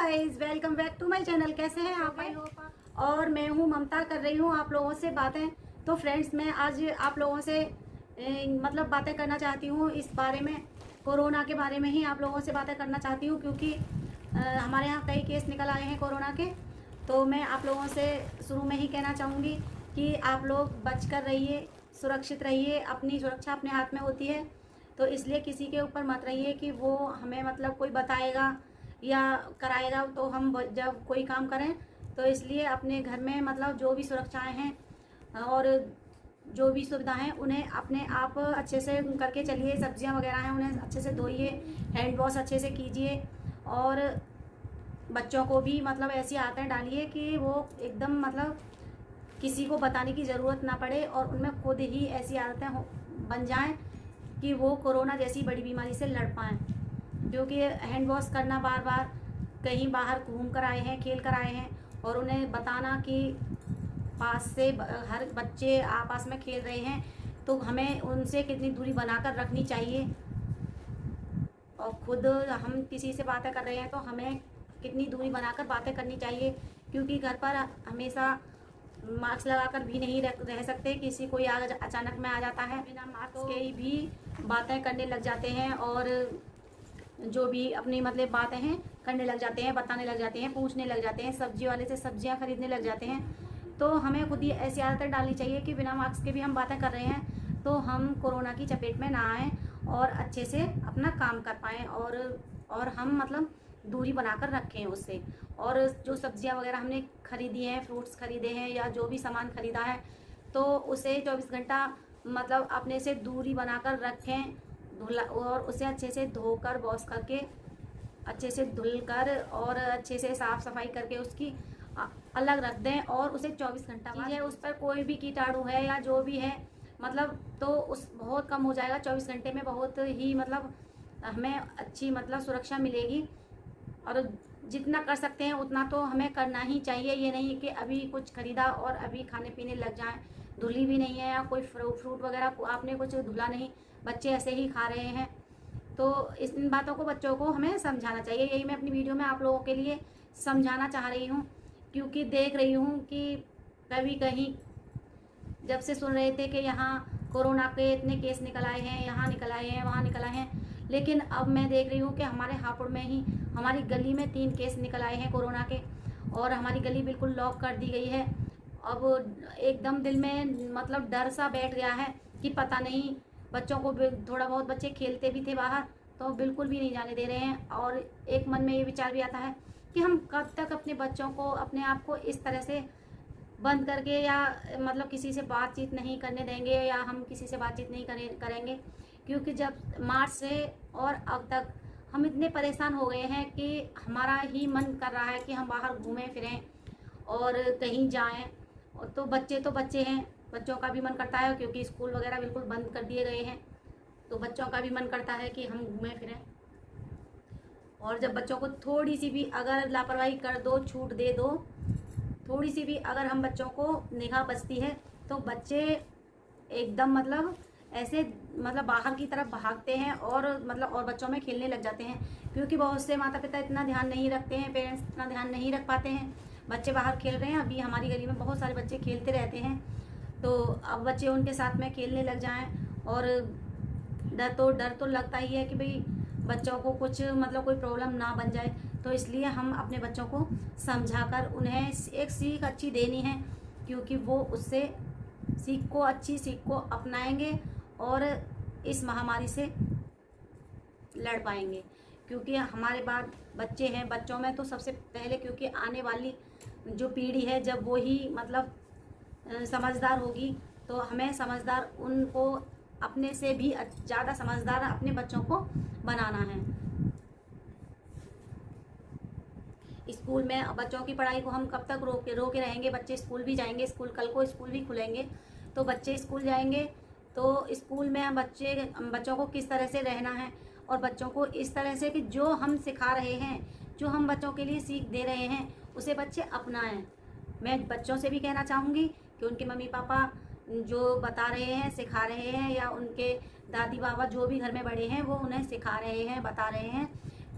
Guys, welcome back to my channel. कैसे हैं आप? आई होप आप। और मैं हूं ममता, कर रही हूं आप लोगों से बातें। तो फ्रेंड्स, मैं आज आप लोगों से मतलब बातें करना चाहती हूं इस बारे में, कोरोना के बारे में ही आप लोगों से बातें करना चाहती हूं, क्योंकि हमारे यहाँ कई केस निकल आए हैं कोरोना के। तो मैं आप लोगों से शुरू में ही कहना चाहूँगी कि आप लोग बच कर रहिए, सुरक्षित रहिए। अपनी सुरक्षा अपने हाथ में होती है, तो इसलिए किसी के ऊपर मत रहिए कि वो हमें मतलब कोई बताएगा या कराएगा तो हम जब कोई काम करें। तो इसलिए अपने घर में मतलब जो भी सुरक्षाएं हैं और जो भी सुविधाएं हैं उन्हें अपने आप अच्छे से करके चलिए। सब्जियां वगैरह हैं उन्हें अच्छे से धोइए, हैंड वॉश अच्छे से कीजिए। और बच्चों को भी मतलब ऐसी आदतें डालिए कि वो एकदम मतलब किसी को बताने की ज़रूरत ना पड़े और उनमें खुद ही ऐसी आदतें बन जाएं कि वो कोरोना जैसी बड़ी बीमारी से लड़ पाएँ। क्योंकि हैंड वॉश करना, बार बार कहीं बाहर घूम कर आए हैं, खेल कर आए हैं, और उन्हें बताना कि पास से हर बच्चे आपस में खेल रहे हैं तो हमें उनसे कितनी दूरी बनाकर रखनी चाहिए। और खुद हम किसी से बातें कर रहे हैं तो हमें कितनी दूरी बनाकर बातें करनी चाहिए, क्योंकि घर पर हमेशा मास्क लगाकर भी नहीं रह सकते। किसी कोई अचानक में आ जाता है बिना मास्क के भी बातें करने लग जाते हैं, और जो भी अपनी मतलब बातें हैं करने लग जाते हैं, बताने लग जाते हैं, पूछने लग जाते हैं, सब्जी वाले से सब्जियां खरीदने लग जाते हैं। तो हमें खुद ही ऐसी आदतें डालनी चाहिए कि बिना मास्क के भी हम बातें कर रहे हैं तो हम कोरोना की चपेट में ना आएँ और अच्छे से अपना काम कर पाएँ, और हम मतलब दूरी बनाकर रखें उससे। और जो सब्जियां वगैरह हमने खरीदी हैं, फ्रूट्स खरीदे हैं या जो भी सामान खरीदा है, तो उसे 24 घंटा मतलब अपने से दूरी बनाकर रखें, धुला, और उसे अच्छे से धोकर वॉश करके अच्छे से धुलकर और अच्छे से साफ़ सफाई करके उसकी अलग रख दें। और उसे 24 घंटा बाद उस पर कोई भी कीटाणु है या जो भी है मतलब तो उस बहुत कम हो जाएगा। 24 घंटे में बहुत ही मतलब हमें अच्छी मतलब सुरक्षा मिलेगी। और जितना कर सकते हैं उतना तो हमें करना ही चाहिए। ये नहीं कि अभी कुछ खरीदा और अभी खाने पीने लग जाएं, धुली भी नहीं है या कोई फ्रूट वगैरह आपने कुछ धुला नहीं, बच्चे ऐसे ही खा रहे हैं। तो इन बातों को बच्चों को हमें समझाना चाहिए। यही मैं अपनी वीडियो में आप लोगों के लिए समझाना चाह रही हूँ, क्योंकि देख रही हूँ कि कभी कहीं जब से सुन रहे थे कि यहाँ कोरोना के इतने केस निकल आए हैं, यहाँ निकल आए हैं, वहाँ निकल आए हैं, लेकिन अब मैं देख रही हूँ कि हमारे हापुड़ में ही हमारी गली में 3 केस निकल आए हैं कोरोना के, और हमारी गली बिल्कुल लॉक कर दी गई है। अब एकदम दिल में मतलब डर सा बैठ गया है कि पता नहीं, बच्चों को थोड़ा बहुत बच्चे खेलते भी थे बाहर तो बिल्कुल भी नहीं जाने दे रहे हैं। और एक मन में ये विचार भी आता है कि हम कब तक अपने बच्चों को, अपने आप को इस तरह से बंद करके या मतलब किसी से बातचीत नहीं करने देंगे, या हम किसी से बातचीत नहीं करेंगे। क्योंकि जब मार्च से और अब तक हम इतने परेशान हो गए हैं कि हमारा ही मन कर रहा है कि हम बाहर घूमें फिरें और कहीं जाएं। और तो बच्चे हैं, बच्चों का भी मन करता है, क्योंकि स्कूल वगैरह बिल्कुल बंद कर दिए गए हैं, तो बच्चों का भी मन करता है कि हम घूमें फिरें। और जब बच्चों को थोड़ी सी भी अगर लापरवाही कर दो, छूट दे दो, थोड़ी सी भी अगर हम बच्चों को निगाह बचती है तो बच्चे एकदम मतलब ऐसे मतलब बाहर की तरफ भागते हैं और मतलब और बच्चों में खेलने लग जाते हैं। क्योंकि बहुत से माता पिता इतना ध्यान नहीं रखते हैं, पेरेंट्स इतना ध्यान नहीं रख पाते हैं। बच्चे बाहर खेल रहे हैं, अभी हमारी गली में बहुत सारे बच्चे खेलते रहते हैं, तो अब बच्चे उनके साथ में खेलने लग जाएं। और डर तो लगता ही है कि भाई बच्चों को कुछ मतलब कोई प्रॉब्लम ना बन जाए। तो इसलिए हम अपने बच्चों को समझाकर उन्हें एक सीख अच्छी देनी है, क्योंकि वो उससे अच्छी सीख को अपनाएंगे और इस महामारी से लड़ पाएंगे। क्योंकि हमारे बाद बच्चे हैं, बच्चों में तो सबसे पहले, क्योंकि आने वाली जो पीढ़ी है जब वो ही मतलब समझदार होगी, तो हमें समझदार उनको अपने से भी ज़्यादा समझदार अपने बच्चों को बनाना है। स्कूल में बच्चों की पढ़ाई को हम कब तक रोके रहेंगे? बच्चे स्कूल भी जाएंगे, कल को स्कूल भी खुलेंगे, तो बच्चे स्कूल जाएंगे तो स्कूल में बच्चों को किस तरह से रहना है, और बच्चों को इस तरह से कि जो हम सिखा रहे हैं, जो हम बच्चों के लिए सीख दे रहे हैं, उसे बच्चे अपनाएं। मैं बच्चों से भी कहना चाहूँगी कि उनके मम्मी पापा जो बता रहे हैं, सिखा रहे हैं, या उनके दादी बाबा जो भी घर में बड़े हैं वो उन्हें सिखा रहे हैं, बता रहे हैं,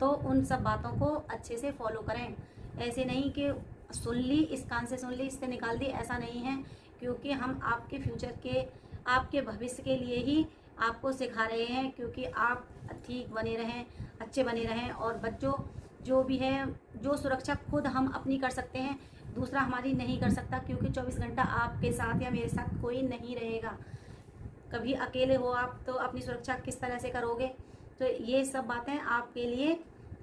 तो उन सब बातों को अच्छे से फॉलो करें। ऐसे नहीं कि सुन ली, इस कान से सुन ली, इससे निकाल दी, ऐसा नहीं है। क्योंकि हम आपके फ्यूचर के, आपके भविष्य के लिए ही आपको सिखा रहे हैं, क्योंकि आप ठीक बने रहें, अच्छे बने रहें। और बच्चों जो भी है, जो सुरक्षा खुद हम अपनी कर सकते हैं, दूसरा हमारी नहीं कर सकता। क्योंकि 24 घंटा आपके साथ या मेरे साथ कोई नहीं रहेगा। कभी अकेले हो आप तो अपनी सुरक्षा किस तरह से करोगे। तो ये सब बातें आपके लिए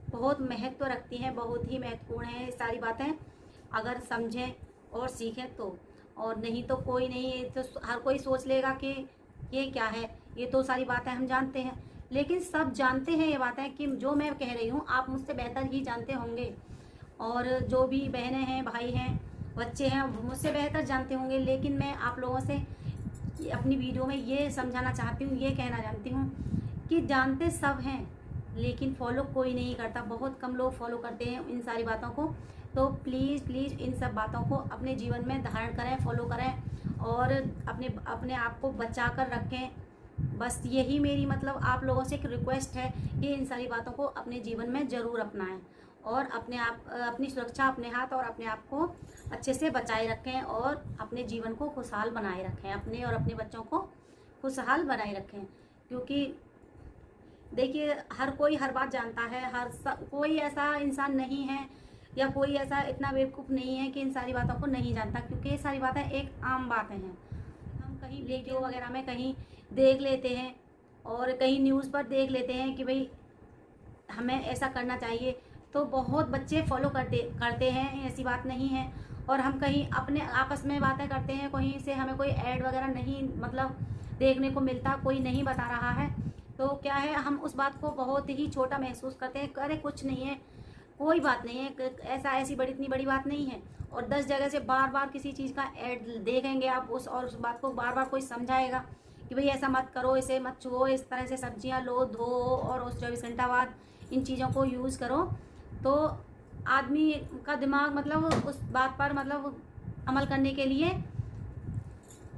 बहुत महत्व रखती हैं, बहुत ही महत्वपूर्ण है। ये सारी बातें अगर समझें और सीखें तो, और नहीं तो कोई नहीं। तो हर कोई सोच लेगा कि ये क्या है, ये तो सारी बातें हम जानते हैं। लेकिन सब जानते हैं ये बातें कि जो मैं कह रही हूँ आप मुझसे बेहतर ही जानते होंगे। और जो भी बहनें हैं, भाई हैं, बच्चे हैं, मुझसे बेहतर जानते होंगे। लेकिन मैं आप लोगों से अपनी वीडियो में ये समझाना चाहती हूँ, ये कहना जानती हूँ कि जानते सब हैं लेकिन फॉलो कोई नहीं करता। बहुत कम लोग फॉलो करते हैं इन सारी बातों को। तो प्लीज़ प्लीज़ इन सब बातों को अपने जीवन में धारण करें, फॉलो करें और अपने आप को बचा कर रखें। बस यही मेरी मतलब आप लोगों से एक रिक्वेस्ट है कि इन सारी बातों को अपने जीवन में ज़रूर अपनाएं और अपनी सुरक्षा अपने हाथ और अपने आप को अच्छे से बचाए रखें और अपने जीवन को खुशहाल बनाए रखें, अपने और अपने बच्चों को खुशहाल बनाए रखें। क्योंकि देखिए हर कोई हर बात जानता है, कोई ऐसा इंसान नहीं है या कोई ऐसा इतना बेवकूफ़ नहीं है कि इन सारी बातों को नहीं जानता। क्योंकि ये सारी बातें एक आम बातें हैं। हम कहीं वीडियो वगैरह में कहीं देख लेते हैं और कहीं न्यूज़ पर देख लेते हैं कि भाई हमें ऐसा करना चाहिए, तो बहुत बच्चे फॉलो करते हैं, ऐसी बात नहीं है। और हम कहीं अपने आपस में बातें करते हैं, कहीं से हमें कोई ऐड वगैरह नहीं मतलब देखने को मिलता, कोई नहीं बता रहा है, तो क्या है हम उस बात को बहुत ही छोटा महसूस करते हैं। अरे कुछ नहीं है, कोई बात नहीं है, ऐसी बड़ी इतनी बड़ी बात नहीं है। और 10 जगह से बार बार किसी चीज़ का ऐड देखेंगे आप उस बात को बार बार कोई समझाएगा कि भाई ऐसा मत करो, इसे मत छुओ, इस तरह से सब्जियां लो, धो और उस 24 घंटा बाद इन चीज़ों को यूज़ करो, तो आदमी का दिमाग मतलब उस बात पर मतलब अमल करने के लिए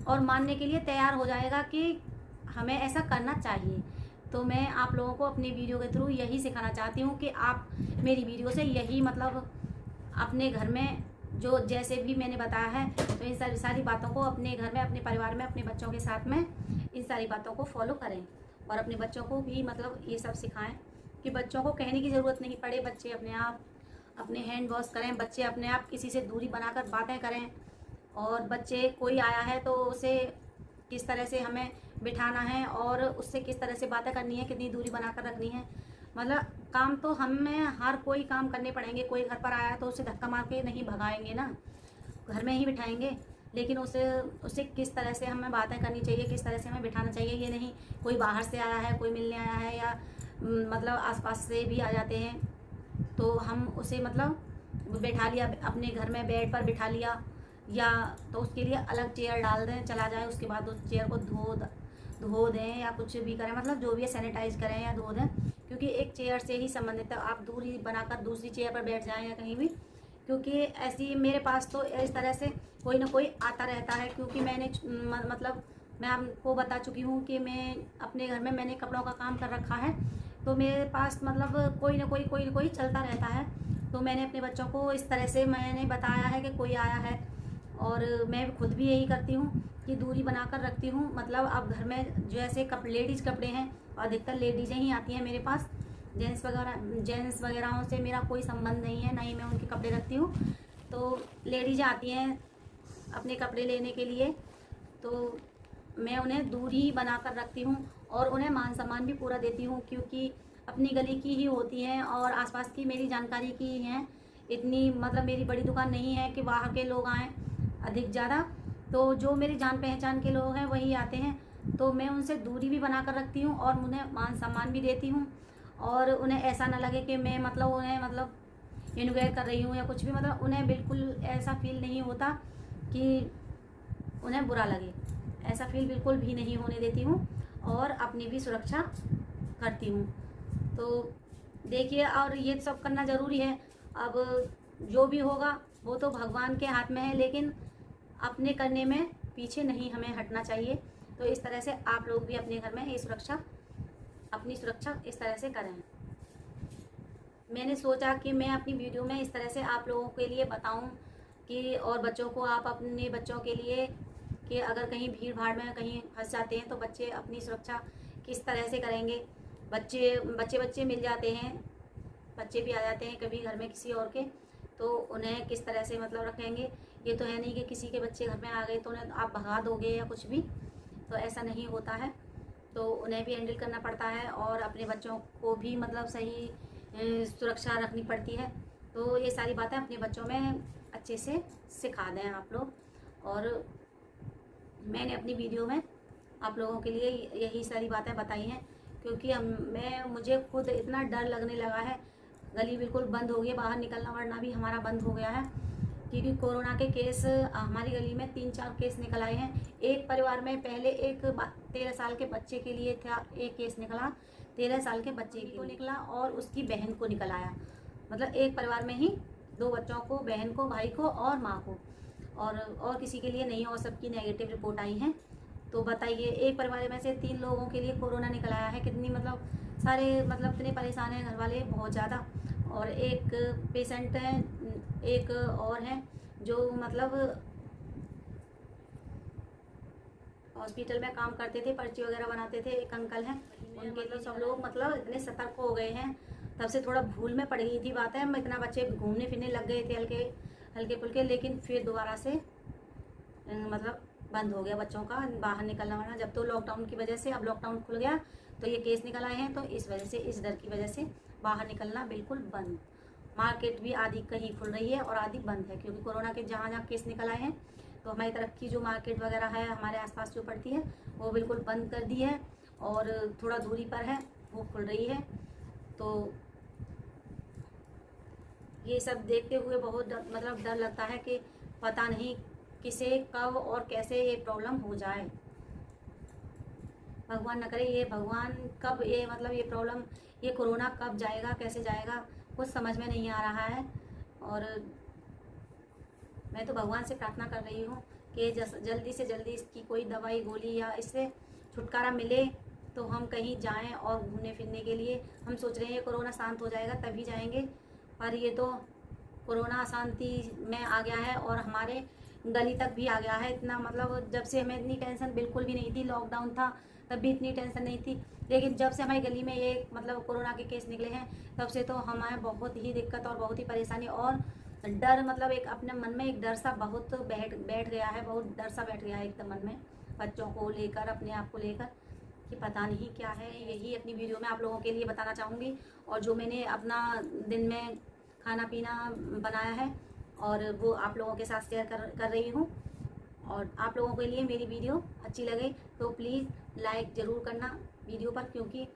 और मानने के लिए तैयार हो जाएगा कि हमें ऐसा करना चाहिए। तो मैं आप लोगों को अपनी वीडियो के थ्रू यही सिखाना चाहती हूँ कि आप मेरी वीडियो से यही मतलब अपने घर में जो जैसे भी मैंने बताया है, तो इन सारी बातों को अपने घर में, अपने परिवार में, अपने बच्चों के साथ में इन सारी बातों को फॉलो करें और अपने बच्चों को भी मतलब ये सब सिखाएं कि बच्चों को कहने की ज़रूरत नहीं पड़े। बच्चे अपने आप अपने हैंड वॉश करें, बच्चे अपने आप किसी से दूरी बनाकर बातें करें। और बच्चे कोई आया है तो उसे किस तरह से हमें बिठाना है और उससे किस तरह से बातें करनी है, कितनी दूरी बनाकर रखनी है। मतलब काम तो हमें हर कोई काम करने पड़ेंगे। कोई घर पर आया तो उसे धक्का मार के नहीं भगाएंगे ना, घर में ही बिठाएंगे। लेकिन उसे किस तरह से हमें बातें करनी चाहिए, किस तरह से हमें बिठाना चाहिए, ये नहीं कोई बाहर से आया है, कोई मिलने आया है या मतलब आसपास से भी आ जाते हैं तो हम उसे मतलब बैठा लिया अपने घर में, बेड पर बिठा लिया, या तो उसके लिए अलग चेयर डाल दें, चला जाए, उसके बाद उस चेयर को धो दें या कुछ भी करें, मतलब जो भी है सैनिटाइज करें या धो दें। क्योंकि एक चेयर से ही संबंधित है, आप दूरी बनाकर दूसरी चेयर पर बैठ जाएं या कहीं भी। क्योंकि ऐसी मेरे पास तो इस तरह से कोई ना कोई आता रहता है। क्योंकि मैंने मतलब मैं आपको बता चुकी हूँ कि मैं अपने घर में मैंने कपड़ों का काम कर रखा है, तो मेरे पास मतलब कोई ना कोई चलता रहता है। तो मैंने अपने बच्चों को इस तरह से मैंने बताया है कि कोई आया है, और मैं खुद भी यही करती हूँ कि दूरी बनाकर रखती हूँ। मतलब अब घर में जैसे लेडीज़ कपड़े हैं, अधिकतर लेडीज़ें ही आती हैं मेरे पास, जेंट्स वगैरह से मेरा कोई संबंध नहीं है, ना ही मैं उनके कपड़े रखती हूँ। तो लेडीज़ें आती हैं अपने कपड़े लेने के लिए, तो मैं उन्हें दूरी बनाकर रखती हूँ और उन्हें मान सम्मान भी पूरा देती हूँ। क्योंकि अपनी गली की ही होती हैं और आसपास की मेरी जानकारी की ही हैं। इतनी मतलब मेरी बड़ी दुकान नहीं है कि बाहर के लोग आएँ अधिक ज़्यादा, तो जो मेरी जान पहचान के लोग हैं वही आते हैं। तो मैं उनसे दूरी भी बना कर रखती हूँ और उन्हें मान सम्मान भी देती हूँ। और उन्हें ऐसा ना लगे कि मैं मतलब उन्हें मतलब इन्वेट कर रही हूँ या कुछ भी, मतलब उन्हें बिल्कुल ऐसा फील नहीं होता कि उन्हें बुरा लगे, ऐसा फील बिल्कुल भी नहीं होने देती हूँ और अपनी भी सुरक्षा करती हूँ। तो देखिए, और ये सब करना ज़रूरी है। अब जो भी होगा वो तो भगवान के हाथ में है, लेकिन अपने करने में पीछे नहीं हमें हटना चाहिए। तो इस तरह से आप लोग भी अपने घर में अपनी सुरक्षा इस तरह से करें। मैंने सोचा कि मैं अपनी वीडियो में इस तरह से आप लोगों के लिए बताऊं कि और बच्चों को आप अपने बच्चों के लिए कि अगर कहीं भीड़ भाड़ में कहीं फंस जाते हैं तो बच्चे अपनी सुरक्षा किस तरह से करेंगे। बच्चे मिल जाते हैं, बच्चे भी आ जाते हैं कभी घर में किसी और के, तो उन्हें किस तरह से मतलब रखेंगे। ये तो है नहीं कि किसी के बच्चे घर में आ गए तो उन्हें आप भगा दोगे या कुछ भी, तो ऐसा नहीं होता है। तो उन्हें भी हैंडल करना पड़ता है और अपने बच्चों को भी मतलब सही सुरक्षा रखनी पड़ती है। तो ये सारी बातें अपने बच्चों में अच्छे से सिखा दें आप लोग। और मैंने अपनी वीडियो में आप लोगों के लिए यही सारी बातें बताई हैं, क्योंकि मुझे खुद इतना डर लगने लगा है। गली बिल्कुल बंद हो गई, बाहर निकलना वरना भी हमारा बंद हो गया है, क्योंकि कोरोना के केस हमारी गली में 3-4 केस निकल आए हैं। एक परिवार में पहले एक 13 साल के बच्चे के लिए था, एक केस निकला 13 साल के बच्चे को निकला और उसकी बहन को निकल आया। मतलब एक परिवार में ही 2 बच्चों को, बहन को, भाई को और माँ को, और किसी के लिए नहीं, और सबकी नेगेटिव रिपोर्ट आई हैं। तो बताइए, एक परिवार में से 3 लोगों के लिए कोरोना निकल आया है। कितनी मतलब सारे मतलब इतने परेशान हैं घर वाले बहुत ज़्यादा। और एक पेशेंट है, एक और हैं जो मतलब हॉस्पिटल में काम करते थे, पर्ची वगैरह बनाते थे, एक अंकल हैं, उनके लिए सब लोग मतलब इतने सतर्क हो गए हैं। तब से थोड़ा भूल में पड़ गई थी बात है, इतना बच्चे घूमने फिरने लग गए थे हल्के फुल्के, लेकिन फिर दोबारा से मतलब बंद हो गया बच्चों का बाहर निकलना वाला। जब तो लॉकडाउन की वजह से, अब लॉकडाउन खुल गया तो ये केस निकल आए हैं, तो इस वजह से, इस डर की वजह से बाहर निकलना बिल्कुल बंद। मार्केट भी आधी कहीं खुल रही है और आधी बंद है, क्योंकि कोरोना के जहाँ केस निकल आए हैं तो हमारी तरफ की जो मार्केट वगैरह है हमारे आसपास जो पड़ती है वो बिल्कुल बंद कर दी है, और थोड़ा दूरी पर है वो खुल रही है। तो ये सब देखते हुए बहुत मतलब डर लगता है कि पता नहीं किसे कब और कैसे ये प्रॉब्लम हो जाए। भगवान न करे, ये भगवान कब ये मतलब ये प्रॉब्लम, ये कोरोना कब जाएगा, कैसे जाएगा, कुछ समझ में नहीं आ रहा है। और मैं तो भगवान से प्रार्थना कर रही हूँ कि जल्दी से जल्दी इसकी कोई दवाई गोली या इससे छुटकारा मिले, तो हम कहीं जाएं और घूमने फिरने के लिए। हम सोच रहे हैं कोरोना शांत हो जाएगा तभी जाएंगे, पर ये तो कोरोना अशांति में आ गया है और हमारे गली तक भी आ गया है। इतना मतलब जब से हमें इतनी टेंशन बिल्कुल भी नहीं थी, लॉकडाउन था तब भी इतनी टेंशन नहीं थी, लेकिन जब से हमारी गली में ये मतलब कोरोना के केस निकले हैं तब से तो हमें बहुत ही दिक्कत और बहुत ही परेशानी और डर, मतलब एक अपने मन में एक डर सा बहुत बैठ गया है, बहुत डर सा बैठ गया है एकदम मन में, बच्चों को लेकर, अपने आप को लेकर, कि पता नहीं क्या है। यही अपनी वीडियो में आप लोगों के लिए बताना चाहूँगी। और जो मैंने अपना दिन में खाना पीना बनाया है और वो आप लोगों के साथ शेयर कर रही हूँ। और आप लोगों के लिए मेरी वीडियो अच्छी लगे तो प्लीज़ लाइक ज़रूर करना वीडियो पर, क्योंकि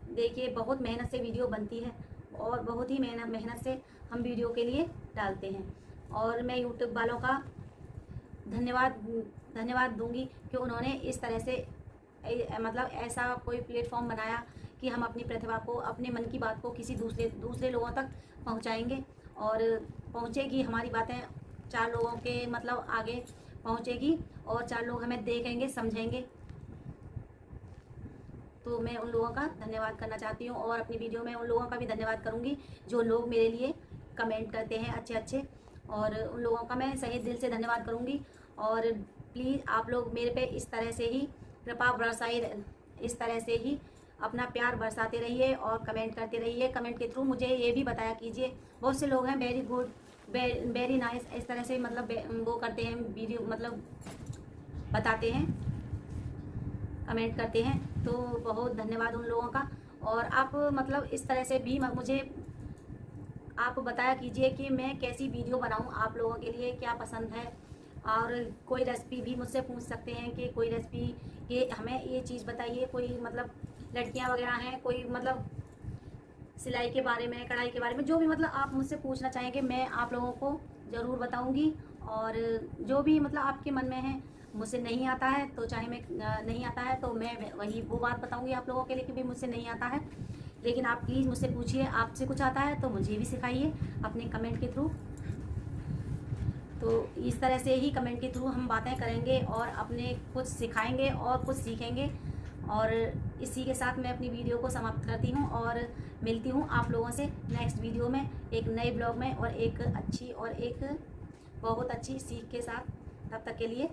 देखिए बहुत मेहनत से वीडियो बनती है और बहुत ही मेहनत से हम वीडियो के लिए डालते हैं। और मैं यूट्यूब वालों का धन्यवाद दूंगी कि उन्होंने इस तरह से मतलब ऐसा कोई प्लेटफॉर्म बनाया कि हम अपनी प्रतिभा को, अपने मन की बात को किसी दूसरे लोगों तक पहुंचाएंगे, और पहुंचेगी हमारी बातें 4 लोगों के मतलब आगे पहुंचेगी और 4 लोग हमें देखेंगे, समझेंगे। तो मैं उन लोगों का धन्यवाद करना चाहती हूँ और अपनी वीडियो में उन लोगों का भी धन्यवाद करूँगी जो लोग मेरे लिए कमेंट करते हैं अच्छे, और उन लोगों का मैं सही दिल से धन्यवाद करूँगी। और प्लीज़ आप लोग मेरे पे इस तरह से ही कृपा बरसाई, इस तरह से ही अपना प्यार बरसाते रहिए और कमेंट करते रहिए। कमेंट के थ्रू मुझे ये भी बताया कीजिए, बहुत से लोग हैं वेरी गुड, वेरी नाइस, इस तरह से मतलब वो करते हैं, वीडियो मतलब बताते हैं, कमेंट करते हैं, तो बहुत धन्यवाद उन लोगों का। और आप मतलब इस तरह से भी मुझे आप बताया कीजिए कि मैं कैसी वीडियो बनाऊं, आप लोगों के लिए क्या पसंद है। और कोई रेसिपी भी मुझसे पूछ सकते हैं कि कोई रेसिपी कि हमें ये चीज़ बताइए, कोई मतलब लड़कियां वगैरह हैं, कोई मतलब सिलाई के बारे में, कढ़ाई के बारे में, जो भी मतलब आप मुझसे पूछना चाहेंगे मैं आप लोगों को ज़रूर बताऊंगी। और जो भी मतलब आपके मन में है, मुझसे नहीं आता है तो चाहे मैं नहीं आता है तो मैं वही वो बात बताऊंगी आप लोगों के लिए कि भी मुझसे नहीं आता है, लेकिन आप प्लीज़ मुझसे पूछिए, आपसे कुछ आता है तो मुझे भी सिखाइए अपने कमेंट के थ्रू। तो इस तरह से ही कमेंट के थ्रू हम बातें करेंगे और अपने कुछ सिखाएंगे और कुछ सीखेंगे। और इसी के साथ मैं अपनी वीडियो को समाप्त करती हूँ और मिलती हूँ आप लोगों से नेक्स्ट वीडियो में, एक नए ब्लॉग में और एक अच्छी और एक बहुत अच्छी सीख के साथ। तब तक के लिए